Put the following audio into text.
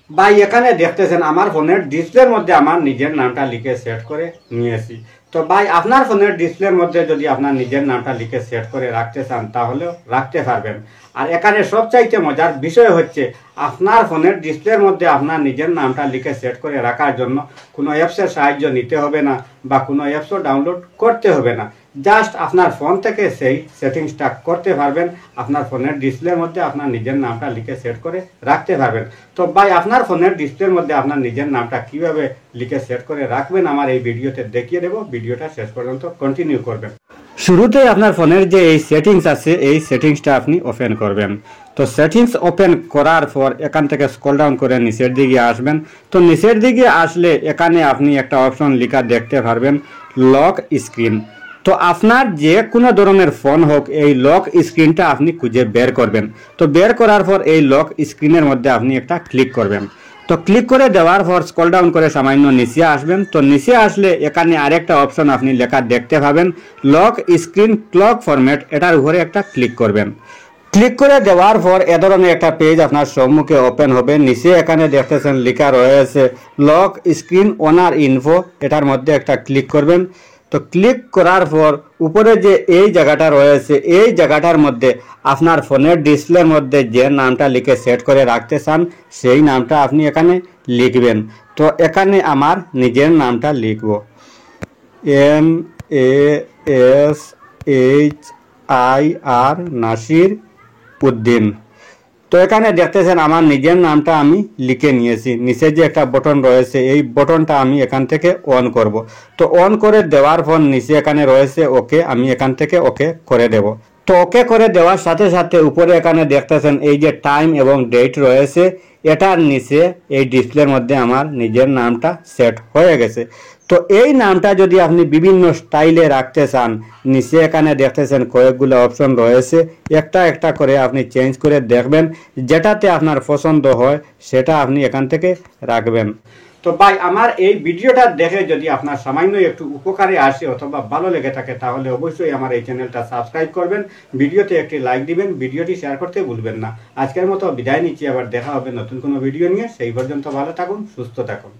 ভাই এখানে দেখতেছেন আমার ফোনের ডিসপ্লের মধ্যে আমার নিজের নামটা লিখে সেট করে নিয়েছি। তো ভাই আপনার ফোনের ডিসপ্লের মধ্যে যদি আপনার নিজের নামটা লিখে সেট করে রাখতে চান তাহলেও রাখতে পারবেন। আর এখানে সবচাইতে মজার বিষয় হচ্ছে আপনার ফোনের ডিসপ্লের মধ্যে আপনার নিজের নামটা লিখে সেট করে রাখার জন্য কোনো অ্যাপসের সাহায্য নিতে হবে না বা কোনো অ্যাপসও ডাউনলোড করতে হবে না। জাস্ট আপনার ফোন থেকে সেই সেটিংসটা করতে পারবেন, আপনার ফোনের ডিসপ্লের মধ্যে আপনার নিজের নামটা লিখে সেট করে রাখতে পারবেন। তো ভাই আপনার ফোনের ডিসপ্লের মধ্যে আপনার নিজের নামটা কিভাবে লিখে সেট করে রাখবেন আমার এই ভিডিওতে দেখিয়ে দেবো। ভিডিওটা শেষ পর্যন্ত কন্টিনিউ করবেন। শুরুতে আপনার ফোনের যে এই সেটিংস আছে এই সেটিংসটা আপনি ওপেন করবেন। তো সেটিংস ওপেন করার পর এখান থেকে স্ক্রল ডাউন করে নিচের দিকে আসবেন। তো নিচের দিকে আসলে এখানে আপনি একটা অপশন লেখা দেখতে পারবেন লক স্ক্রিন। তো আপনার যে কোনো ধরনের ফোন হোক এই লক স্ক্রিনটা আপনি খুঁজে বের করবেন। তো বের করার পর এই লক স্ক্রিনের মধ্যে আপনি একটা ক্লিক করবেন। তো ক্লিক করে দেওয়ার পর স্ক্রল ডাউন করে সামান্য নিচে আসবেন। তো নিচে আসলে এখানে আরেকটা অপশন আপনি লেখা দেখতে পাবেন লক স্ক্রিন ক্লক ফরম্যাট, এটার উপরে একটা ক্লিক করবেন। ক্লিক করে দেওয়ার পর এ ধরনের একটা পেজ আপনার সম্মুখে ওপেন হবে। নিচে এখানে দেখতেছেন লেখা রয়েছে লক স্ক্রিন ওনার ইনফো, এটার মধ্যে একটা ক্লিক করবেন। তো ক্লিক করার পর উপরে যে এই জায়গাটা রয়েছে এই জায়গাটার মধ্যে আপনার ফোনের ডিসপ্লের মধ্যে যে নামটা লিখে সেট করে রাখতে চান সেই নামটা আপনি এখানে লিখবেন। তো এখানে আমার নিজের নামটা লিখব NASHIR নাসির উদ্দিন। তো এখানে দেখতেছেন আমার নিজের নামটা আমি লিখে নিয়েছি। নিচে যে একটা বটন রয়েছে এই বটনটা আমি এখান থেকে অন করব। তো অন করে দেওয়ার পর নিচে এখানে রয়েছে ওকে, আমি এখান থেকে ওকে করে দেব। তো ওকে করে দেওয়ার সাথে সাথে উপরে এখানে দেখতেছেন এই যে টাইম এবং ডেট রয়েছে এটার নিচে এই ডিসপ্লের মধ্যে আমার নিজের নামটা সেট হয়ে গেছে। তো এই নামটা যদি আপনি বিভিন্ন স্টাইলে রাখতে চান নিচে এখানে দেখতেছেন কয়েকগুলো অপশন রয়েছে, একটা একটা করে আপনি চেঞ্জ করে দেখবেন, যেটাতে আপনার পছন্দ হয় সেটা আপনি এখান থেকে রাখবেন। তো ভাই আমার এই ভিডিওটা দেখে যদি আপনার সামান্য একটু উপকারে আসে অথবা ভালো লেগে থাকে তাহলে অবশ্যই আমার এই চ্যানেলটা সাবস্ক্রাইব করবেন, ভিডিওতে একটি লাইক দিবেন, ভিডিওটি শেয়ার করতে ভুলবেন না। আজকের মতো বিদায় নিচ্ছি, আবার দেখা হবে নতুন কোনো ভিডিও নিয়ে। সেই পর্যন্ত ভালো থাকুন, সুস্থ থাকুন।